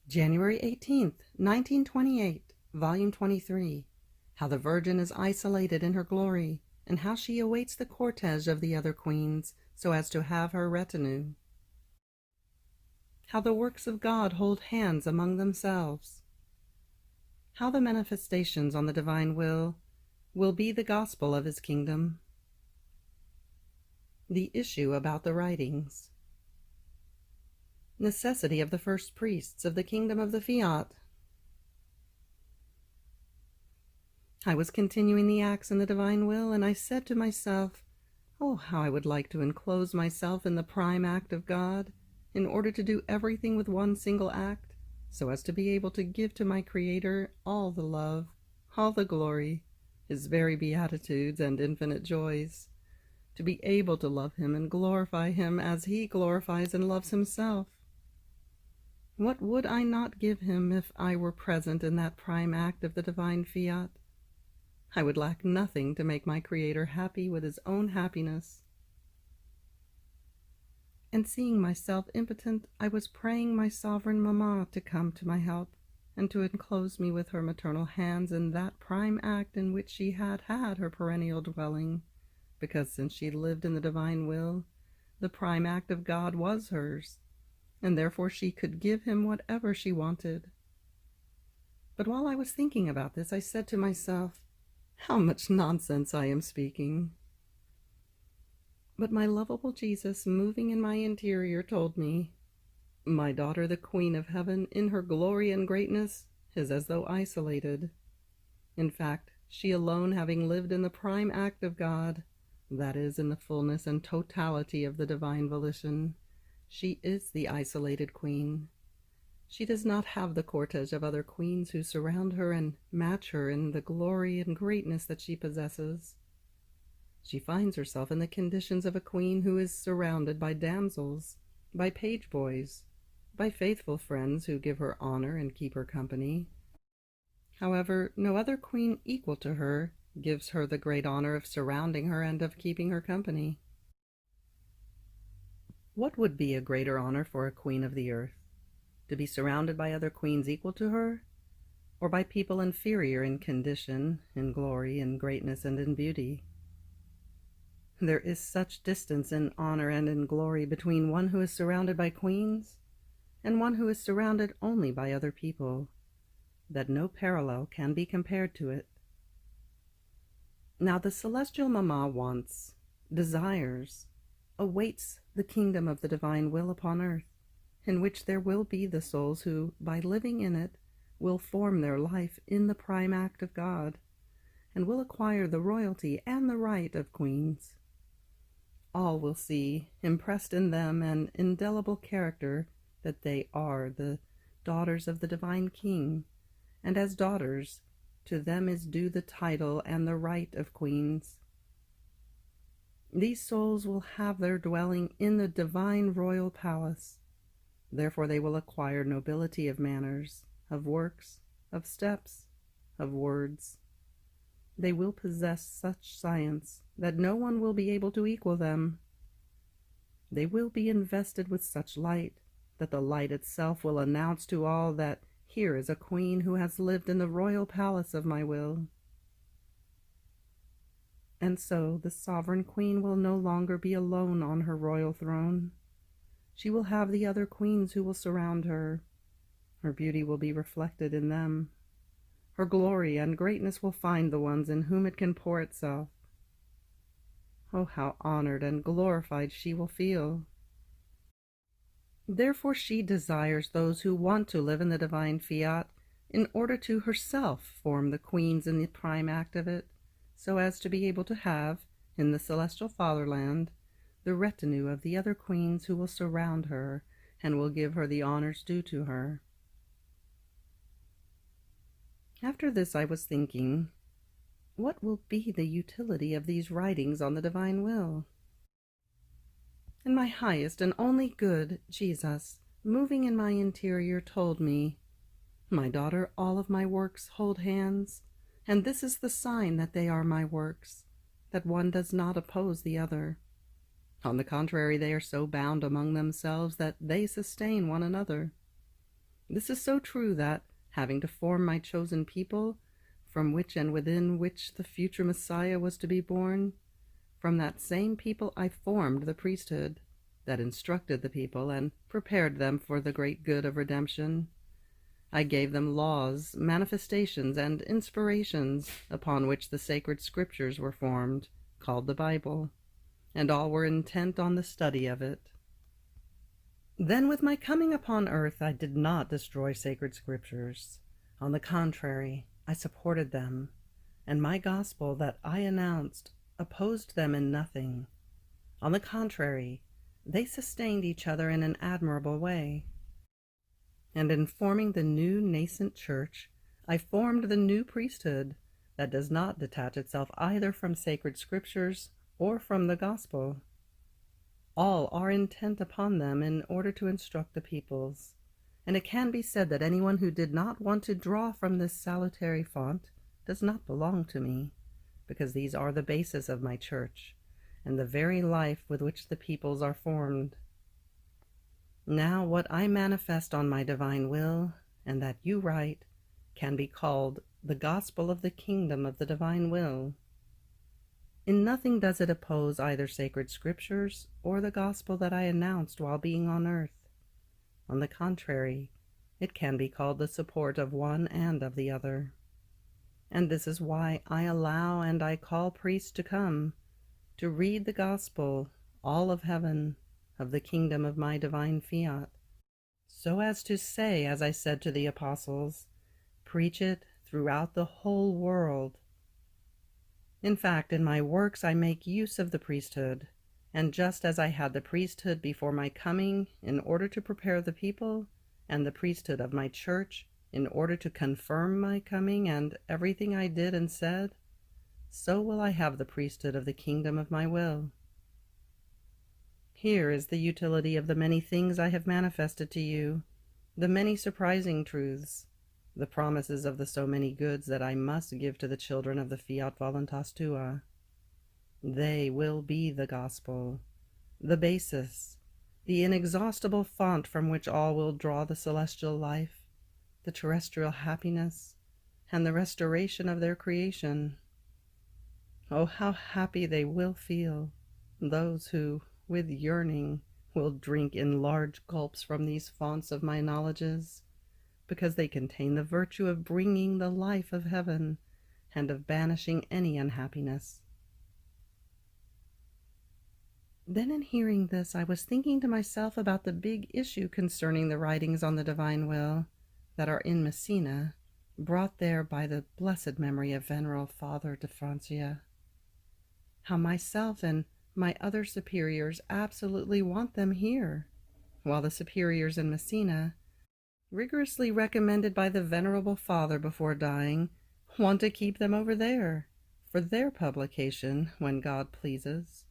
January 18th, 1928, Volume 23. How the Virgin is isolated in her glory, and how she awaits the cortege of the other queens, so as to have her retinue. How the works of God hold hands among themselves. How the manifestations on the divine will be the gospel of his kingdom. The issue about the writings. Necessity of the first priests of the kingdom of the Fiat. I was continuing the acts in the divine will, and I said to myself, oh, how I would like to enclose myself in the prime act of God, in order to do everything with one single act, so as to be able to give to my Creator all the love, all the glory, his very beatitudes and infinite joys, to be able to love him and glorify him as he glorifies and loves himself. What would I not give him if I were present in that prime act of the divine Fiat? I would lack nothing to make my Creator happy with his own happiness. And seeing myself impotent, I was praying my sovereign mamma to come to my help, and to enclose me with her maternal hands in that prime act in which she had had her perennial dwelling, because since she lived in the divine will, the prime act of God was hers, and therefore she could give him whatever she wanted. But while I was thinking about this, I said to myself, how much nonsense I am speaking. But my lovable Jesus, moving in my interior, told me, my daughter, the Queen of Heaven, in her glory and greatness, is as though isolated. In fact, she alone having lived in the prime act of God, that is, in the fullness and totality of the divine volition, she is the isolated queen. She does not have the cortege of other queens who surround her and match her in the glory and greatness that she possesses. She finds herself in the conditions of a queen who is surrounded by damsels, by page boys, by faithful friends who give her honor and keep her company. However, no other queen equal to her gives her the great honor of surrounding her and of keeping her company. What would be a greater honor for a queen of the earth? To be surrounded by other queens equal to her, or by people inferior in condition, in glory, in greatness, and in beauty? There is such distance in honor and in glory between one who is surrounded by queens and one who is surrounded only by other people, that no parallel can be compared to it. Now the celestial mamma wants, desires, awaits the kingdom of the divine will upon earth, in which there will be the souls who, by living in it, will form their life in the prime act of God, and will acquire the royalty and the right of queens. All will see, impressed in them, an indelible character, that they are the daughters of the divine King, and as daughters, to them is due the title and the right of queens. These souls will have their dwelling in the divine royal palace. Therefore they will acquire nobility of manners, of works, of steps, of words. They will possess such science that no one will be able to equal them. They will be invested with such light that the light itself will announce to all that here is a queen who has lived in the royal palace of my will. And so the sovereign queen will no longer be alone on her royal throne. She will have the other queens who will surround her. Her beauty will be reflected in them. Her glory and greatness will find the ones in whom it can pour itself. Oh, how honored and glorified she will feel. Therefore she desires those who want to live in the divine Fiat in order to herself form the queens in the prime act of it, so as to be able to have, in the celestial fatherland, the retinue of the other queens who will surround her and will give her the honors due to her. After this I was thinking, what will be the utility of these writings on the divine will? And my highest and only good, Jesus, moving in my interior, told me, my daughter, all of my works hold hands, and this is the sign that they are my works, that one does not oppose the other. On the contrary, they are so bound among themselves that they sustain one another. This is so true that, having to form my chosen people, from which and within which the future Messiah was to be born, from that same people I formed the priesthood that instructed the people and prepared them for the great good of redemption. I gave them laws, manifestations, and inspirations upon which the sacred scriptures were formed, called the Bible, and all were intent on the study of it. Then with my coming upon earth I did not destroy sacred scriptures. On the contrary, I supported them, and my gospel that I announced opposed them in nothing. On the contrary, they sustained each other in an admirable way. And in forming the new nascent church, I formed the new priesthood that does not detach itself either from sacred scriptures or from the gospel. All are intent upon them in order to instruct the peoples, and it can be said that anyone who did not want to draw from this salutary font does not belong to me, because these are the basis of my church, and the very life with which the peoples are formed. Now what I manifest on my divine will, and that you write, can be called the gospel of the kingdom of the divine will. In nothing does it oppose either sacred scriptures or the gospel that I announced while being on earth. On the contrary, it can be called the support of one and of the other. And this is why I allow and I call priests to come, to read the gospel, all of heaven, of the kingdom of my divine Fiat, so as to say, as I said to the apostles, preach it throughout the whole world. In fact, in my works I make use of the priesthood, and just as I had the priesthood before my coming in order to prepare the people, and the priesthood of my church in order to confirm my coming and everything I did and said, so will I have the priesthood of the kingdom of my will. Here is the utility of the many things I have manifested to you, the many surprising truths, the promises of the so many goods that I must give to the children of the Fiat Voluntas Tua. They will be the gospel, the basis, the inexhaustible font from which all will draw the celestial life, the terrestrial happiness, and the restoration of their creation. Oh, how happy they will feel, those who, with yearning, will drink in large gulps from these fonts of my knowledges, because they contain the virtue of bringing the life of heaven and of banishing any unhappiness. Then in hearing this, I was thinking to myself about the big issue concerning the writings on the divine will that are in Messina, brought there by the blessed memory of Venerable Father de Francia. How myself and my other superiors absolutely want them here, while the superiors in Messina, rigorously recommended by the Venerable Father before dying, want to keep them over there, for their publication when God pleases.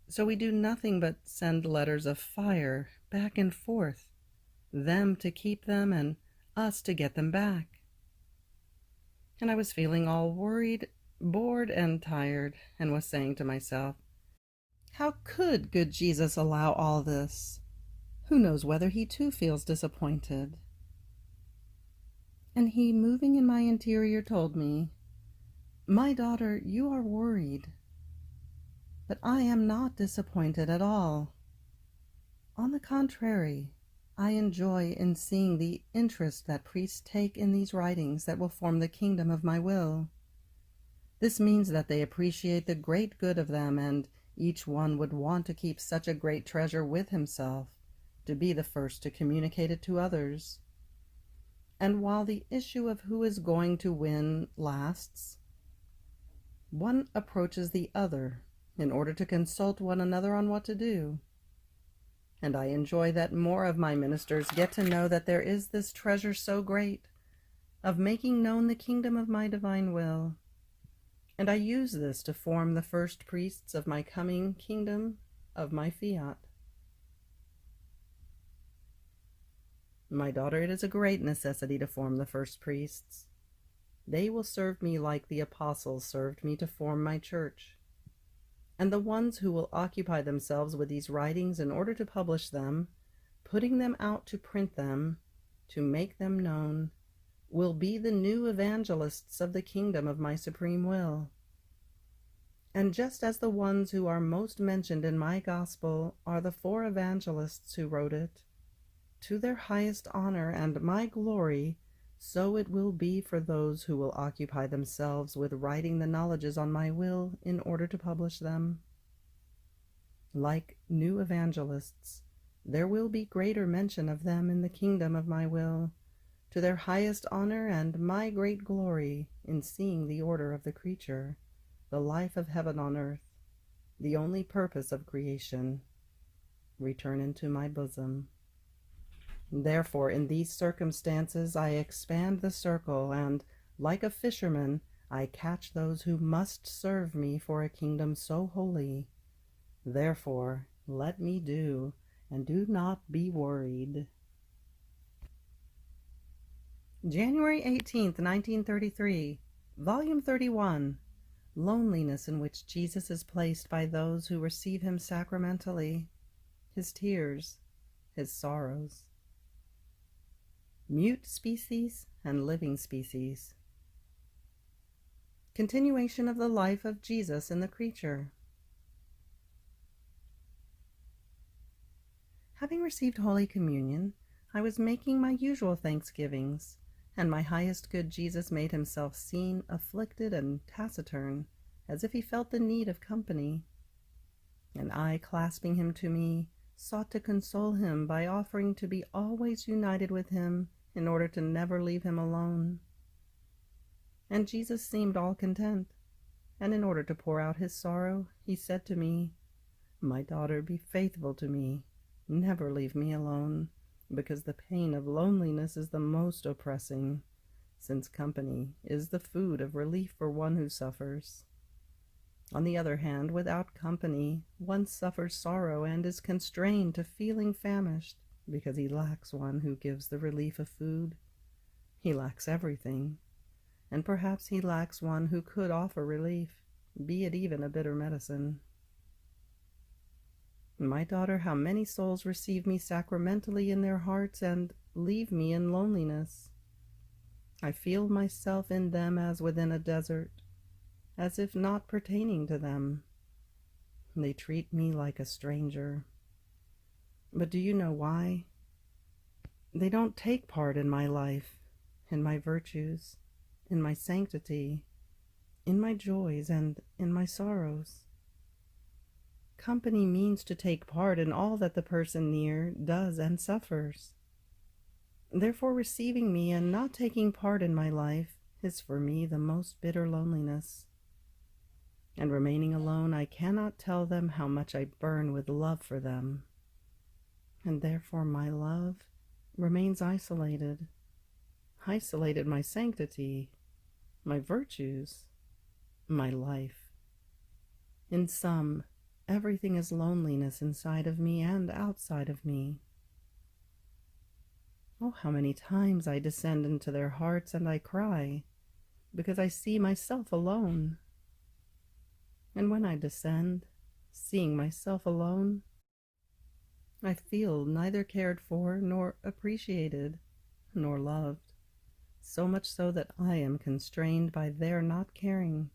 So we do nothing but send letters of fire back and forth, them to keep them and us to get them back. And I was feeling all worried, bored, and tired, and was saying to myself, how could good Jesus allow all this? Who knows whether he too feels disappointed? And he, moving in my interior, told me, my daughter, you are worried, but I am not disappointed at all. On the contrary, I enjoy in seeing the interest that priests take in these writings that will form the kingdom of my will. This means that they appreciate the great good of them, and each one would want to keep such a great treasure with himself, to be the first to communicate it to others. And while the issue of who is going to win lasts, one approaches the other in order to consult one another on what to do. And I enjoy that more of my ministers get to know that there is this treasure so great of making known the kingdom of my divine will. And I use this to form the first priests of my coming kingdom of my Fiat. My daughter, it is a great necessity to form the first priests. They will serve me like the apostles served me to form my church. And the ones who will occupy themselves with these writings in order to publish them, putting them out to print them, to make them known, will be the new evangelists of the kingdom of my supreme will. And just as the ones who are most mentioned in my gospel are the 4 evangelists who wrote it, to their highest honor and my glory, so it will be for those who will occupy themselves with writing the knowledges on my will in order to publish them. Like new evangelists, there will be greater mention of them in the kingdom of my will, to their highest honor and my great glory in seeing the order of the creature, the life of heaven on earth, the only purpose of creation, return into my bosom. Therefore, in these circumstances, I expand the circle, and, like a fisherman, I catch those who must serve me for a kingdom so holy. Therefore, let me do, and do not be worried. January 18th, 1933, Volume 31, Loneliness in which Jesus is placed by those who receive him sacramentally, his tears, his sorrows. Mute species and living species. Continuation of the life of Jesus in the creature. Having received Holy Communion, I was making my usual thanksgivings, and my highest good Jesus made himself seen, afflicted, and taciturn, as if he felt the need of company. And I, clasping him to me, sought to console him by offering to be always united with him in order to never leave him alone. And Jesus seemed all content, and in order to pour out his sorrow, he said to me, "My daughter, be faithful to me. Never leave me alone, because the pain of loneliness is the most oppressing, since company is the food of relief for one who suffers. On the other hand, without company, one suffers sorrow and is constrained to feeling famished, because he lacks one who gives the relief of food. He lacks everything, and perhaps he lacks one who could offer relief, be it even a bitter medicine. My daughter, how many souls receive me sacramentally in their hearts and leave me in loneliness. I feel myself in them as within a desert, as if not pertaining to them. They treat me like a stranger. But do you know why? They don't take part in my life, in my virtues, in my sanctity, in my joys, and in my sorrows. Company means to take part in all that the person near does and suffers. Therefore, receiving me and not taking part in my life is for me the most bitter loneliness. And remaining alone, I cannot tell them how much I burn with love for them. And therefore my love remains isolated my sanctity, my virtues, my life. In sum, everything is loneliness inside of me and outside of me. Oh, how many times I descend into their hearts and I cry, because I see myself alone. And when I descend, seeing myself alone, I feel neither cared for, nor appreciated, nor loved, so much so that I am constrained by their not caring,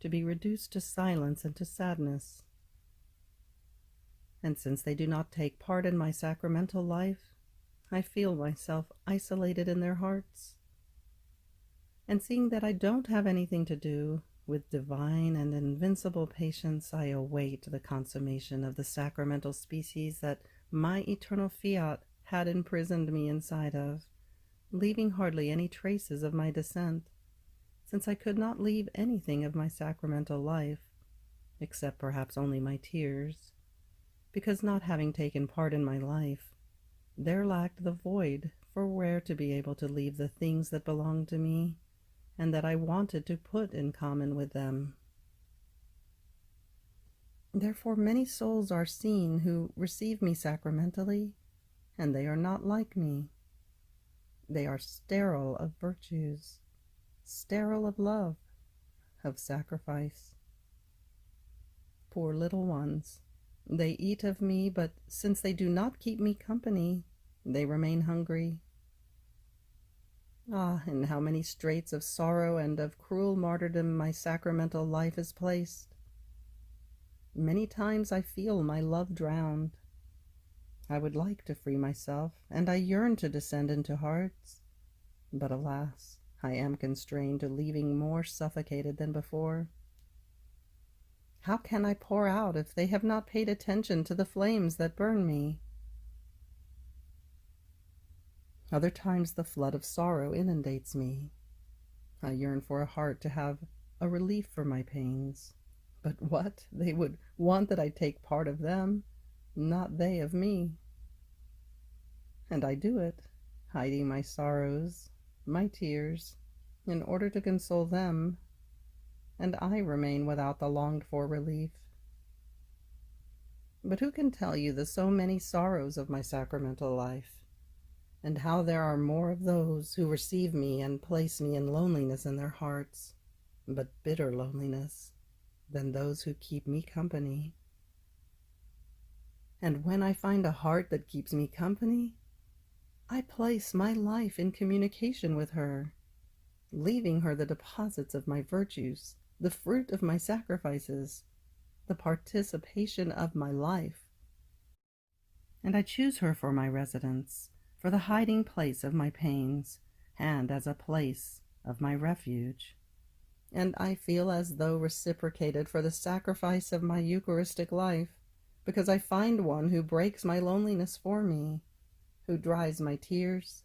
to be reduced to silence and to sadness. And since they do not take part in my sacramental life, I feel myself isolated in their hearts. And seeing that I don't have anything to do, with divine and invincible patience I await the consummation of the sacramental species that my eternal Fiat had imprisoned me inside of, leaving hardly any traces of my descent, since I could not leave anything of my sacramental life, except perhaps only my tears, because not having taken part in my life, there lacked the void for where to be able to leave the things that belonged to me, and that I wanted to put in common with them. Therefore many souls are seen who receive me sacramentally, and they are not like me. They are sterile of virtues, sterile of love, of sacrifice. Poor little ones, they eat of me, but since they do not keep me company, they remain hungry. Ah, in how many straits of sorrow and of cruel martyrdom my sacramental life is placed! Many times I feel my love drowned. I would like to free myself, and I yearn to descend into hearts. But alas, I am constrained to leaving more suffocated than before. How can I pour out if they have not paid attention to the flames that burn me? Other times the flood of sorrow inundates me. I yearn for a heart to have a relief for my pains. But what? They would want that I take part of them, not they of me. And I do it, hiding my sorrows, my tears, in order to console them, and I remain without the longed-for relief. But who can tell you the so many sorrows of my sacramental life, and how there are more of those who receive me and place me in loneliness in their hearts, but bitter loneliness, than those who keep me company? And when I find a heart that keeps me company, I place my life in communication with her, leaving her the deposits of my virtues, the fruit of my sacrifices, the participation of my life. And I choose her for my residence, for the hiding place of my pains, and as a place of my refuge. And I feel as though reciprocated for the sacrifice of my Eucharistic life, because I find one who breaks my loneliness for me, who dries my tears,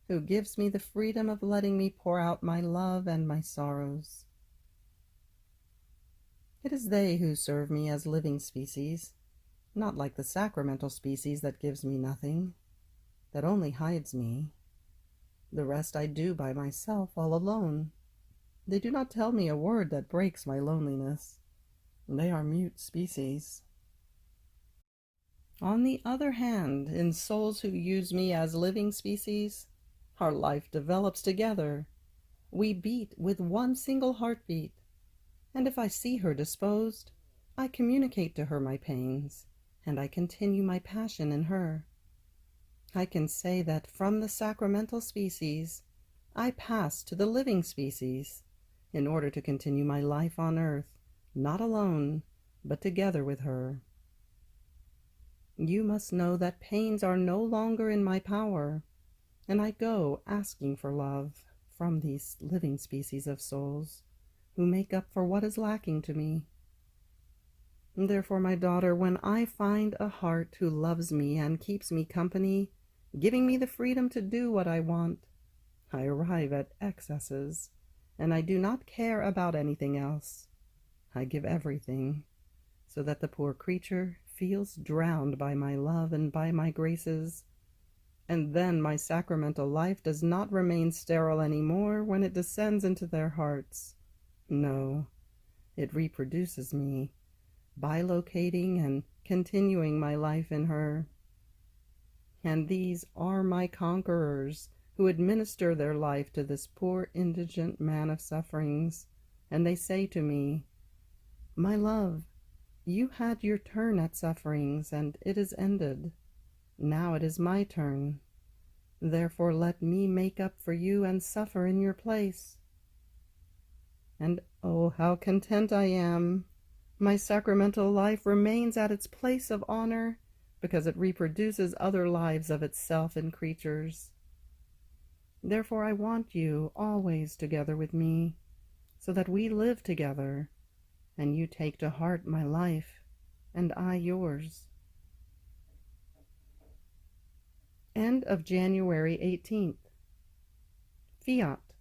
who gives me the freedom of letting me pour out my love and my sorrows. It is they who serve me as living species, not like the sacramental species that gives me nothing, that only hides me. The rest I do by myself, all alone. They do not tell me a word that breaks my loneliness. They are mute species. On the other hand, in souls who use me as living species, our life develops together. We beat with one single heartbeat, and if I see her disposed, I communicate to her my pains, and I continue my passion in her. I can say that from the sacramental species, I pass to the living species, in order to continue my life on earth, not alone, but together with her. You must know that pains are no longer in my power, and I go asking for love from these living species of souls, who make up for what is lacking to me. Therefore, my daughter, when I find a heart who loves me and keeps me company, giving me the freedom to do what I want, I arrive at excesses, and I do not care about anything else. I give everything, so that the poor creature feels drowned by my love and by my graces, and then my sacramental life does not remain sterile any more when it descends into their hearts. No, it reproduces me, bilocating and continuing my life in her. And these are my conquerors, who administer their life to this poor indigent man of sufferings, and they say to me, "My love, you had your turn at sufferings, and it is ended. Now it is my turn. Therefore let me make up for you and suffer in your place." And oh, how content I am! My sacramental life remains at its place of honor, because it reproduces other lives of itself in creatures. Therefore I want you always together with me, so that we live together, and you take to heart my life, and I yours. End of January 18th. Fiat.